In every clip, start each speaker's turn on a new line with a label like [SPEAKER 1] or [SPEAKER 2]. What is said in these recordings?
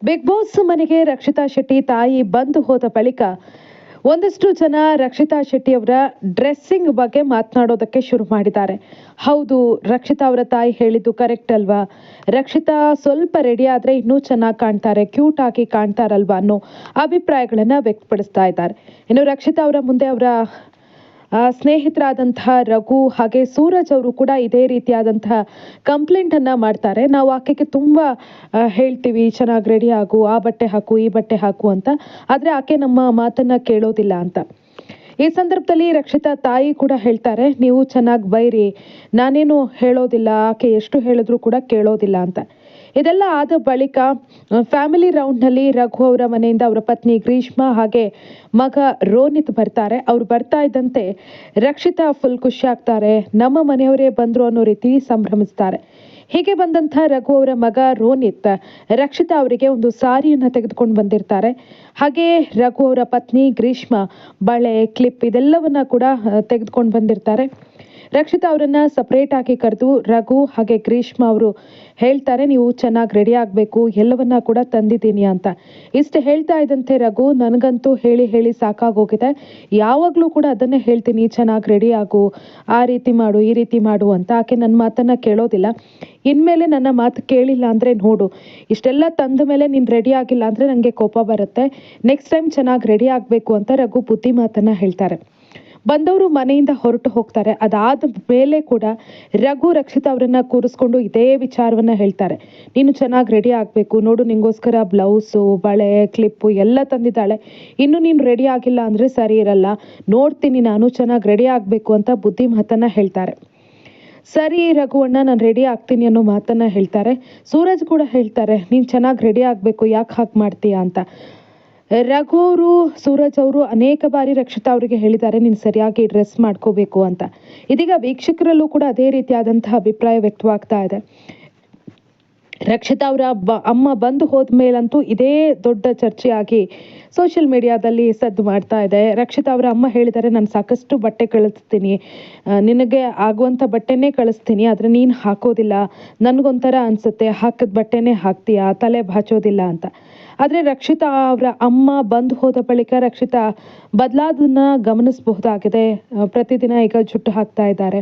[SPEAKER 1] Big boss ಮನೆಗೆ ರಕ್ಷಿತಾ ಶೆಟ್ಟಿ ತಾಯಿ ಬಂದು ಹೋದ ಬಳಿಕ ಒಂದಷ್ಟು ಜನ ರಕ್ಷಿತಾ ಶೆಟ್ಟಿ ಅವರ ಡ್ರೆಸ್ಸಿಂಗ್ ಬಗ್ಗೆ ಮಾತನಾಡೋದಕ್ಕೆ ಶುರು ಮಾಡಿದ್ದಾರೆ. ಹೌದು, ರಕ್ಷಿತಾ ಅವರ ತಾಯಿ ಹೇಳಿದ್ದು ಕರೆಕ್ಟ್ ಅಲ್ವಾ? ರಕ್ಷಿತಾ ಸ್ವಲ್ಪ ರೆಡಿ ಆದ್ರೆ ಇನ್ನೂ ಚೆನ್ನಾಗಿ ಕಾಣ್ತಾರೆ, ಕ್ಯೂಟ್ ಆಗಿ ಕಾಣ್ತಾರಲ್ವಾ ಅನ್ನೋ ಅಭಿಪ್ರಾಯಗಳನ್ನ ವ್ಯಕ್ತಪಡಿಸ್ತಾ ಇದ್ದಾರೆ. ಇನ್ನು ರಕ್ಷಿತಾ ಅವರ ಮುಂದೆ ಅವರ ಸ್ನೇಹಿತರಾದಂತಹ ರಘು ಹಾಗೆ ಸೂರಜ್ ಅವರು ಕೂಡ ಇದೇ ರೀತಿಯಾದಂತಹ ಕಂಪ್ಲೇಂಟ್ ಅನ್ನ ಮಾಡ್ತಾರೆ. ನಾವು ಆಕೆಗೆ ತುಂಬಾ ಹೇಳ್ತೀವಿ, ಚೆನ್ನಾಗಿ ರೆಡಿ ಆಗು, ಆ ಬಟ್ಟೆ ಹಾಕು, ಈ ಬಟ್ಟೆ ಹಾಕು ಅಂತ, ಆದ್ರೆ ಆಕೆ ನಮ್ಮ ಮಾತನ್ನ ಕೇಳೋದಿಲ್ಲ ಅಂತ. ಈ ಸಂದರ್ಭದಲ್ಲಿ ರಕ್ಷಿತಾ ತಾಯಿ ಕೂಡ ಹೇಳ್ತಾರೆ, ನೀವು ಚೆನ್ನಾಗಿ ಬೈರಿ, ನಾನೇನು ಹೇಳೋದಿಲ್ಲ, ಆಕೆ ಎಷ್ಟು ಹೇಳಿದ್ರು ಕೂಡ ಕೇಳೋದಿಲ್ಲ ಅಂತ. ಇದೆಲ್ಲ ಆದ ಬಳಿಕ ಫ್ಯಾಮಿಲಿ ರೌಂಡ್ನಲ್ಲಿ ರಘು ಅವರ ಮನೆಯಿಂದ ಅವರ ಪತ್ನಿ ಗ್ರೀಷ್ಮಾ ಹಾಗೆ ಮಗ ರೋನಿತ್ ಬರ್ತಾರೆ. ಅವ್ರು ಬರ್ತಾ ಇದ್ದಂತೆ ರಕ್ಷಿತಾ ಫುಲ್ ಖುಷಿ ಆಗ್ತಾರೆ, ನಮ್ಮ ಮನೆಯವರೇ ಬಂದ್ರು ಅನ್ನೋ ರೀತಿ ಸಂಭ್ರಮಿಸ್ತಾರೆ. ಹೀಗೆ ಬಂದಂಥ ರಘು ಅವರ ಮಗ ರೋನಿತ್ ರಕ್ಷಿತಾ ಅವರಿಗೆ ಒಂದು ಸಾರಿಯನ್ನ ತೆಗೆದುಕೊಂಡು ಬಂದಿರ್ತಾರೆ. ಹಾಗೆ ರಘು ಅವರ ಪತ್ನಿ ಗ್ರೀಷ್ಮಾ ಬಳೆ, ಕ್ಲಿಪ್ ಇದೆಲ್ಲವನ್ನ ಕೂಡ ತೆಗೆದುಕೊಂಡು ಬಂದಿರ್ತಾರೆ. ರಕ್ಷಿತಾ ಅವರನ್ನ ಸಪರೇಟ್ ಆಗಿ ಕರೆದು ರಘು ಹಾಗೆ ಗ್ರೀಷ್ಮಾ ಅವರು ಹೇಳ್ತಾರೆ, ನೀವು ಚೆನ್ನಾಗಿ ರೆಡಿ ಆಗಬೇಕು, ಎಲ್ಲವನ್ನ ಕೂಡ ತಂದಿದ್ದೀನಿ ಅಂತ. ಇಷ್ಟು ಹೇಳ್ತಾ ಇದ್ದಂತೆ ರಘು, ನನಗಂತೂ ಹೇಳಿ ಹೇಳಿ ಸಾಕಾಗೋಗಿದೆ, ಯಾವಾಗಲೂ ಕೂಡ ಅದನ್ನೇ ಹೇಳ್ತೀನಿ, ಚೆನ್ನಾಗಿ ರೆಡಿ ಆಗು, ಆ ರೀತಿ ಮಾಡು, ಈ ರೀತಿ ಮಾಡು ಅಂತ. ಆಕೆ ನನ್ನ ಮಾತನ್ನ ಕೇಳೋದಿಲ್ಲ. ಇನ್ಮೇಲೆ ನನ್ನ ಮಾತು ಕೇಳಿಲ್ಲ ಅಂದರೆ ನೋಡು, ಇಷ್ಟೆಲ್ಲ ತಂದ ಮೇಲೆ ನೀನು ರೆಡಿ ಆಗಿಲ್ಲ ಅಂದರೆ ನನಗೆ ಕೋಪ ಬರುತ್ತೆ, ನೆಕ್ಸ್ಟ್ ಟೈಮ್ ಚೆನ್ನಾಗಿ ರೆಡಿ ಆಗಬೇಕು ಅಂತ ರಘು ಬುದ್ಧಿ ಮಾತನ್ನ ಹೇಳ್ತಾರೆ. ಬಂದವರು ಮನೆಯಿಂದ ಹೊರಟು ಹೋಗ್ತಾರೆ. ಅದಾದ ಮೇಲೆ ಕೂಡ ರಘು ರಕ್ಷಿತಾ ಅವರನ್ನ ಕೂರಿಸ್ಕೊಂಡು ಇದೇ ವಿಚಾರವನ್ನ ಹೇಳ್ತಾರೆ, ನೀನು ಚೆನ್ನಾಗಿ ರೆಡಿ ಆಗಬೇಕು, ನೋಡು ನಿಂಗೋಸ್ಕರ ಬ್ಲೌಸು, ಬಳೆ, ಕ್ಲಿಪ್ಪು ಎಲ್ಲ ತಂದಿದ್ದಾಳೆ, ಇನ್ನು ನೀನು ರೆಡಿ ಆಗಿಲ್ಲ ಅಂದರೆ ಸರಿ ಇರಲ್ಲ, ನೋಡ್ತೀನಿ ನಾನು, ಚೆನ್ನಾಗಿ ರೆಡಿ ಆಗಬೇಕು ಅಂತ ಬುದ್ಧಿ ಮಾತನ್ನ ಹೇಳ್ತಾರೆ. ಸರಿ ರಘುವಣ್ಣ, ನಾನು ರೆಡಿ ಆಗ್ತೀನಿ ಅನ್ನೋ ಮಾತನ್ನ ಹೇಳ್ತಾರೆ. ಸೂರಜ್ ಕೂಡ ಹೇಳ್ತಾರೆ, ನೀನು ಚೆನ್ನಾಗಿ ರೆಡಿ ಆಗಬೇಕು, ಯಾಕೆ ಹಾಗೆ ಮಾಡ್ತೀಯಾ ಅಂತ. ರಘು ಅವರು, ಸೂರಜ್ ಅವರು ಅನೇಕ ಬಾರಿ ರಕ್ಷಿತಾ ಅವರಿಗೆ ಹೇಳಿದ್ದಾರೆ, ನೀನು ಸರಿಯಾಗಿ ಡ್ರೆಸ್ ಮಾಡ್ಕೋಬೇಕು ಅಂತ. ಇದೀಗ ವೀಕ್ಷಕರಲ್ಲೂ ಕೂಡ ಅದೇ ರೀತಿಯಾದಂತಹ ಅಭಿಪ್ರಾಯ ವ್ಯಕ್ತವಾಗ್ತಾ ಇದೆ. ರಕ್ಷಿತಾ ಅವರ ಅಮ್ಮ ಬಂದು ಹೋದ್ಮೇಲಂತೂ ಇದೇ ದೊಡ್ಡ ಚರ್ಚೆಯಾಗಿ ಸೋಷಿಯಲ್ ಮೀಡಿಯಾದಲ್ಲಿ ಸದ್ದು ಮಾಡ್ತಾ ಇದೆ. ರಕ್ಷಿತಾ ಅವರ ಅಮ್ಮ ಹೇಳಿದ್ದಾರೆ, ನಾನು ಸಾಕಷ್ಟು ಬಟ್ಟೆ ಕಳಿಸ್ತೀನಿ, ನಿನಗೆ ಆಗುವಂಥ ಬಟ್ಟೆನೇ ಕಳಿಸ್ತೀನಿ, ಆದರೆ ನೀನು ಹಾಕೋದಿಲ್ಲ, ನನಗೊಂಥರ ಅನಿಸುತ್ತೆ, ಹಾಕಿದ ಬಟ್ಟೆನೇ ಹಾಕ್ತೀಯಾ, ತಲೆ ಬಾಚೋದಿಲ್ಲ ಅಂತ. ಆದರೆ ರಕ್ಷಿತಾ ಅವರ ಅಮ್ಮ ಬಂದು ಹೋದ ಬಳಿಕ ರಕ್ಷಿತಾ ಬದಲಾದನ್ನ ಗಮನಿಸಬಹುದಾಗಿದೆ. ಪ್ರತಿದಿನ ಈಗ ಜುಟ್ಟು ಹಾಕ್ತಾ ಇದ್ದಾರೆ.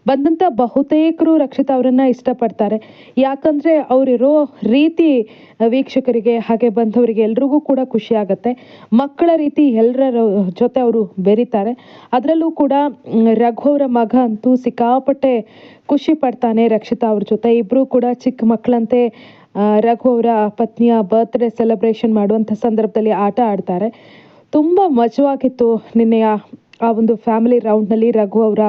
[SPEAKER 1] ಬಂದಂಥ ಬಹುತೇಕರು ರಕ್ಷಿತಾ ಅವರನ್ನ ಇಷ್ಟಪಡ್ತಾರೆ. ಯಾಕಂದರೆ ಅವರಿರೋ ರೀತಿ ವೀಕ್ಷಕರಿಗೆ ಹಾಗೆ ಬಂದವರಿಗೆ ಎಲ್ರಿಗೂ ಕೂಡ ಖುಷಿ ಆಗುತ್ತೆ. ಮಕ್ಕಳ ರೀತಿ ಎಲ್ಲರ ಜೊತೆ ಅವರು ಬೆರೀತಾರೆ. ಅದರಲ್ಲೂ ಕೂಡ ರಘು ಅವರ ಮಗ ಅಂತೂ ಸಿಕ್ಕಾಪಟ್ಟೆ ಖುಷಿ ಪಡ್ತಾನೆ ರಕ್ಷಿತಾ ಅವ್ರ ಜೊತೆ. ಇಬ್ಬರು ಕೂಡ ಚಿಕ್ಕ ಮಕ್ಕಳಂತೆ ರಘು ಅವರ ಪತ್ನಿಯ ಬರ್ತ್ಡೇ ಸೆಲೆಬ್ರೇಷನ್ ಮಾಡುವಂಥ ಸಂದರ್ಭದಲ್ಲಿ ಆಟ ಆಡ್ತಾರೆ. ತುಂಬ ಮಜವಾಗಿತ್ತು ನಿನ್ನೆಯ ಆ ಒಂದು ಫ್ಯಾಮಿಲಿ ರೌಂಡ್ನಲ್ಲಿ ರಘು ಅವರ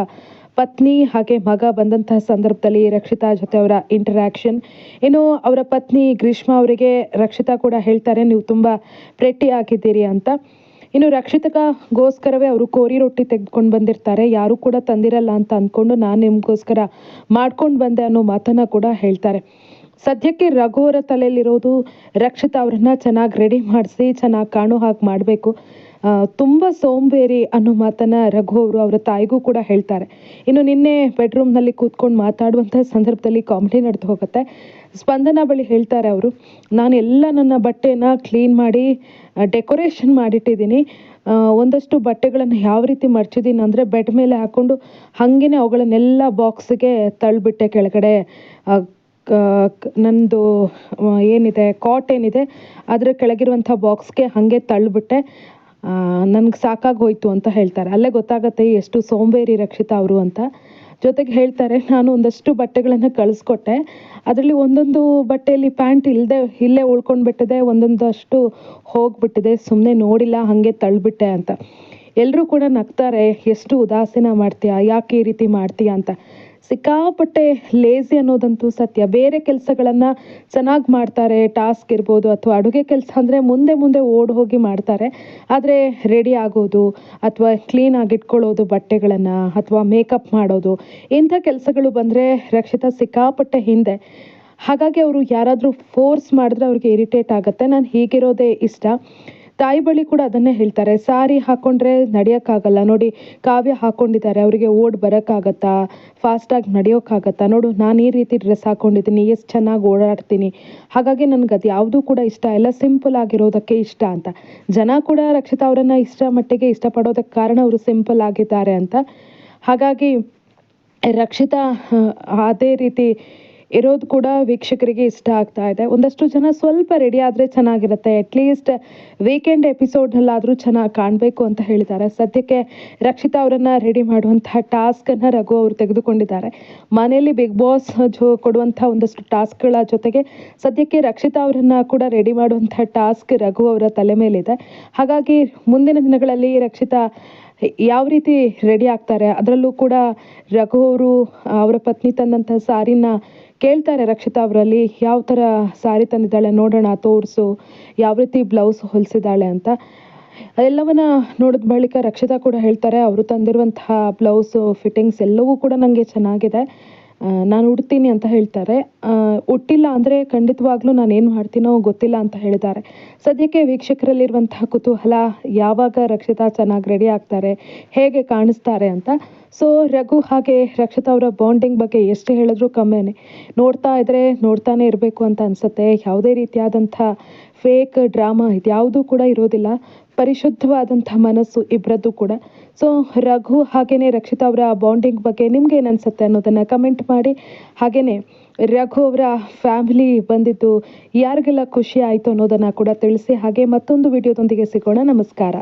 [SPEAKER 1] ಪತ್ನಿ ಹಾಗೆ ಮಗ ಬಂದಂತಹ ಸಂದರ್ಭದಲ್ಲಿ ರಕ್ಷಿತಾ ಜೊತೆ ಅವರ ಇಂಟರಾಕ್ಷನ್. ಇನ್ನು ಅವರ ಪತ್ನಿ ಗ್ರೀಷ್ಮಾ ಅವರಿಗೆ ರಕ್ಷಿತಾ ಕೂಡ ಹೇಳ್ತಾರೆ, ನೀವು ತುಂಬ ಪ್ರೆಟ್ಟಿ ಆಗಿದ್ದೀರಿ ಅಂತ. ಇನ್ನು ರಕ್ಷಿತಗೋಸ್ಕರವೇ ಅವರು ಕೋರಿ ರೊಟ್ಟಿ ತೆಗೆದುಕೊಂಡು ಬಂದಿರ್ತಾರೆ, ಯಾರು ಕೂಡ ತಂದಿರಲ್ಲ ಅಂತ ಅಂದ್ಕೊಂಡು ನಾನು ನಿಮಗೋಸ್ಕರ ಮಾಡ್ಕೊಂಡು ಬಂದೆ ಅನ್ನೋ ಮಾತನ್ನ ಕೂಡ ಹೇಳ್ತಾರೆ. ಸದ್ಯಕ್ಕೆ ರಘು ಅವರ ತಲೆಯಲ್ಲಿರೋದು ರಕ್ಷಿತಾ ಅವರನ್ನ ಚೆನ್ನಾಗಿ ರೆಡಿ ಮಾಡಿಸಿ ಚೆನ್ನಾಗಿ ಕಾಣೋ ಹಾಗೆ ಮಾಡಬೇಕು, ತುಂಬ ಸೋಂಬೇರಿ ಅನ್ನೋ ಮಾತನ್ನ ರಘು ಅವರು ಅವರ ತಾಯಿಗೂ ಕೂಡ ಹೇಳ್ತಾರೆ. ಇನ್ನು ನಿನ್ನೆ ಬೆಡ್ರೂಮ್ನಲ್ಲಿ ಕೂತ್ಕೊಂಡು ಮಾತಾಡುವಂಥ ಸಂದರ್ಭದಲ್ಲಿ ಕಾಮಿಡಿ ನಡೆದು ಹೋಗುತ್ತೆ. ಸ್ಪಂದನ ಬಳಿ ಹೇಳ್ತಾರೆ ಅವರು, ನಾನು ಎಲ್ಲ ನನ್ನ ಬಟ್ಟೆನ ಕ್ಲೀನ್ ಮಾಡಿ ಡೆಕೋರೇಷನ್ ಮಾಡಿಟ್ಟಿದ್ದೀನಿ, ಒಂದಷ್ಟು ಬಟ್ಟೆಗಳನ್ನು ಯಾವ ರೀತಿ ಮಡ್ಚಿದ್ದೀನಿ ಅಂದರೆ ಬೆಡ್ ಮೇಲೆ ಹಾಕ್ಕೊಂಡು ಹಾಗೇನೆ ಅವುಗಳನ್ನೆಲ್ಲ ಬಾಕ್ಸ್ಗೆ ತಳ್ಳಿಬಿಟ್ಟೆ ಕೆಳಗಡೆ. ನಂದು ಏನಿದೆ ಕಾಟ್ ಏನಿದೆ ಅದರ ಕೆಳಗಿರುವಂಥ ಬಾಕ್ಸ್ಗೆ ಹಾಗೆ ತಳ್ಳಿಬಿಟ್ಟೆ, ನನಗೆ ಸಾಕಾಗೋಯ್ತು ಅಂತ ಹೇಳ್ತಾರೆ. ಅಲ್ಲೇ ಗೊತ್ತಾಗುತ್ತೆ ಎಷ್ಟು ಸೋಂಬೇರಿ ರಕ್ಷಿತಾ ಅವರು ಅಂತ. ಜೊತೆಗೆ ಹೇಳ್ತಾರೆ, ನಾನು ಒಂದಷ್ಟು ಬಟ್ಟೆಗಳನ್ನು ಕಳಿಸ್ಕೊಟ್ಟೆ, ಅದರಲ್ಲಿ ಒಂದೊಂದು ಬಟ್ಟೆಯಲ್ಲಿ ಪ್ಯಾಂಟ್ ಇಲ್ಲೇ ಉಳ್ಕೊಂಡ್ಬಿಟ್ಟಿದೆ, ಒಂದೊಂದಷ್ಟು ಹೋಗ್ಬಿಟ್ಟಿದೆ, ಸುಮ್ಮನೆ ನೋಡಿಲ್ಲ ಹಾಗೆ ತಳ್ಳಿಬಿಟ್ಟೆ ಅಂತ. ಎಲ್ಲರೂ ಕೂಡ ನಗ್ತಾರೆ, ಎಷ್ಟು ಉದಾಸೀನ ಮಾಡ್ತೀಯಾ, ಯಾಕೆ ಈ ರೀತಿ ಮಾಡ್ತೀಯಾ ಅಂತ. ಸಿಕ್ಕಾಪಟ್ಟೆ ಲೇಸಿ ಅನ್ನೋದಂತೂ ಸತ್ಯ. ಬೇರೆ ಕೆಲಸಗಳನ್ನು ಚೆನ್ನಾಗಿ ಮಾಡ್ತಾರೆ, ಟಾಸ್ಕ್ ಇರ್ಬೋದು ಅಥವಾ ಅಡುಗೆ ಕೆಲಸ ಅಂದರೆ ಮುಂದೆ ಓಡಿ ಹೋಗಿ ಮಾಡ್ತಾರೆ. ಆದರೆ ರೆಡಿ ಆಗೋದು ಅಥವಾ ಕ್ಲೀನಾಗಿ ಇಟ್ಕೊಳ್ಳೋದು ಬಟ್ಟೆಗಳನ್ನು ಅಥವಾ ಮೇಕಪ್ ಮಾಡೋದು ಇಂಥ ಕೆಲಸಗಳು ಬಂದರೆ ರಕ್ಷಿತಾ ಸಿಕ್ಕಾಪಟ್ಟೆ ಹಿಂದೆ. ಹಾಗಾಗಿ ಅವರು ಯಾರಾದರೂ ಫೋರ್ಸ್ ಮಾಡಿದ್ರೆ ಅವ್ರಿಗೆ ಇರಿಟೇಟ್ ಆಗುತ್ತೆ. ನಾನು ಹೀಗಿರೋದೇ ಇಷ್ಟ, ತಾಯಿ ಬಳಿ ಕೂಡ ಅದನ್ನೇ ಹೇಳ್ತಾರೆ, ಸಾರಿ ಹಾಕ್ಕೊಂಡ್ರೆ ನಡೆಯೋಕ್ಕಾಗಲ್ಲ ನೋಡಿ, ಕಾವ್ಯ ಹಾಕ್ಕೊಂಡಿದ್ದಾರೆ, ಅವರಿಗೆ ಓಡ್ ಬರೋಕ್ಕಾಗತ್ತಾ, ಫಾಸ್ಟಾಗಿ ನಡೆಯೋಕ್ಕಾಗತ್ತಾ, ನೋಡು ನಾನು ಈ ರೀತಿ ಡ್ರೆಸ್ ಹಾಕ್ಕೊಂಡಿದ್ದೀನಿ, ಎಷ್ಟು ಚೆನ್ನಾಗಿ ಓಡಾಡ್ತೀನಿ, ಹಾಗಾಗಿ ನನಗೆ ಅದು ಯಾವುದೂ ಕೂಡ ಇಷ್ಟ ಇಲ್ಲ, ಸಿಂಪಲ್ ಆಗಿರೋದಕ್ಕೆ ಇಷ್ಟ ಅಂತ. ಜನ ಕೂಡ ರಕ್ಷಿತಾ ಅವರನ್ನು ಇಷ್ಟ ಮಟ್ಟಿಗೆ ಇಷ್ಟಪಡೋದಕ್ಕೆ ಕಾರಣ ಅವರು ಸಿಂಪಲ್ ಆಗಿದ್ದಾರೆ ಅಂತ. ಹಾಗಾಗಿ ರಕ್ಷಿತಾ ಅದೇ ರೀತಿ ಇರೋದು ಕೂಡ ವೀಕ್ಷಕರಿಗೆ ಇಷ್ಟ ಆಗ್ತಾ ಇದೆ. ಒಂದಷ್ಟು ಜನ ಸ್ವಲ್ಪ ರೆಡಿ ಆದರೆ ಚೆನ್ನಾಗಿರುತ್ತೆ, ಅಟ್ಲೀಸ್ಟ್ ವೀಕೆಂಡ್ ಎಪಿಸೋಡ್ನಲ್ಲಾದರೂ ಚೆನ್ನಾಗಿ ಕಾಣಬೇಕು ಅಂತ ಹೇಳಿದ್ದಾರೆ. ಸದ್ಯಕ್ಕೆ ರಕ್ಷಿತಾ ಅವರನ್ನು ರೆಡಿ ಮಾಡುವಂತಹ ಟಾಸ್ಕನ್ನು ರಘು ಅವರು ತೆಗೆದುಕೊಂಡಿದ್ದಾರೆ. ಮನೆಯಲ್ಲಿ ಬಿಗ್ ಬಾಸ್ ಕೊಡುವಂಥ ಒಂದಷ್ಟು ಟಾಸ್ಕ್ಗಳ ಜೊತೆಗೆ ಸದ್ಯಕ್ಕೆ ರಕ್ಷಿತಾ ಅವರನ್ನು ಕೂಡ ರೆಡಿ ಮಾಡುವಂಥ ಟಾಸ್ಕ್ ರಘು ಅವರ ತಲೆ ಮೇಲಿದೆ. ಹಾಗಾಗಿ ಮುಂದಿನ ದಿನಗಳಲ್ಲಿ ರಕ್ಷಿತಾ ಯಾವ ರೀತಿ ರೆಡಿ ಆಗ್ತಾರೆ, ಅದರಲ್ಲೂ ಕೂಡ ರಘು ಅವರು ಅವರ ಪತ್ನಿ ತಂದಂಥ ಸಾರಿನ ಕೇಳ್ತಾರೆ ರಕ್ಷಿತಾ ಅವರಲ್ಲಿ, ಯಾವ ಥರ ಸಾರಿ ತಂದಿದ್ದಾಳೆ ನೋಡೋಣ, ತೋರಿಸು, ಯಾವ ರೀತಿ ಬ್ಲೌಸ್ ಹೊಲಿಸಿದ್ದಾಳೆ ಅಂತ. ಎಲ್ಲವನ್ನ ನೋಡಿದ ಬಳಿಕ ರಕ್ಷಿತಾ ಕೂಡ ಹೇಳ್ತಾರೆ, ಅವರು ತಂದಿರುವಂತಹ ಬ್ಲೌಸು ಫಿಟ್ಟಿಂಗ್ಸ್ ಎಲ್ಲವೂ ಕೂಡ ನನಗೆ ಚೆನ್ನಾಗಿದೆ, ನಾನು ಉಡ್ತೀನಿ ಅಂತ ಹೇಳ್ತಾರೆ. ಉಟ್ಟಿಲ್ಲ ಅಂದರೆ ಖಂಡಿತವಾಗ್ಲೂ ನಾನು ಏನು ಮಾಡ್ತೀನೋ ಗೊತ್ತಿಲ್ಲ ಅಂತ ಹೇಳಿದ್ದಾರೆ. ಸದ್ಯಕ್ಕೆ ವೀಕ್ಷಕರಲ್ಲಿರುವಂತಹ ಕುತೂಹಲ, ಯಾವಾಗ ರಕ್ಷಿತಾ ಚೆನ್ನಾಗಿ ರೆಡಿ ಆಗ್ತಾರೆ, ಹೇಗೆ ಕಾಣಿಸ್ತಾರೆ ಅಂತ. ಸೊ ರಘು ಹಾಗೆ ರಕ್ಷಿತಾ ಅವರ ಬಾಂಡಿಂಗ್ ಬಗ್ಗೆ ಎಷ್ಟು ಹೇಳಿದ್ರು ಕಮ್ಮಿನೇ. ನೋಡ್ತಾ ಇದ್ರೆ ನೋಡ್ತಾನೆ ಇರಬೇಕು ಅಂತ ಅನಿಸುತ್ತೆ. ಯಾವುದೇ ರೀತಿಯಾದಂಥ ಫೇಕ್ ಡ್ರಾಮಾ ಇದ್ಯಾವುದೂ ಕೂಡ ಇರೋದಿಲ್ಲ. ಪರಿಶುದ್ಧವಾದಂಥ ಮನಸ್ಸು ಇಬ್ಬರದ್ದು ಕೂಡ. ಸೊ ರಘು ಹಾಗೆಯೇ ರಕ್ಷಿತಾ ಅವರ ಬಾಂಡಿಂಗ್ ಬಗ್ಗೆ ನಿಮ್ಗೆ ಏನು ಅನಿಸುತ್ತೆ ಅನ್ನೋದನ್ನು ಕಮೆಂಟ್ ಮಾಡಿ. ಹಾಗೆಯೇ ರಘು ಅವರ ಫ್ಯಾಮಿಲಿ ಬಂದಿದ್ದು ಯಾರಿಗೆಲ್ಲ ಖುಷಿ ಆಯಿತು ಅನ್ನೋದನ್ನು ಕೂಡ ತಿಳಿಸಿ. ಹಾಗೆ ಮತ್ತೊಂದು ವಿಡಿಯೋದೊಂದಿಗೆ ಸಿಗೋಣ. ನಮಸ್ಕಾರ.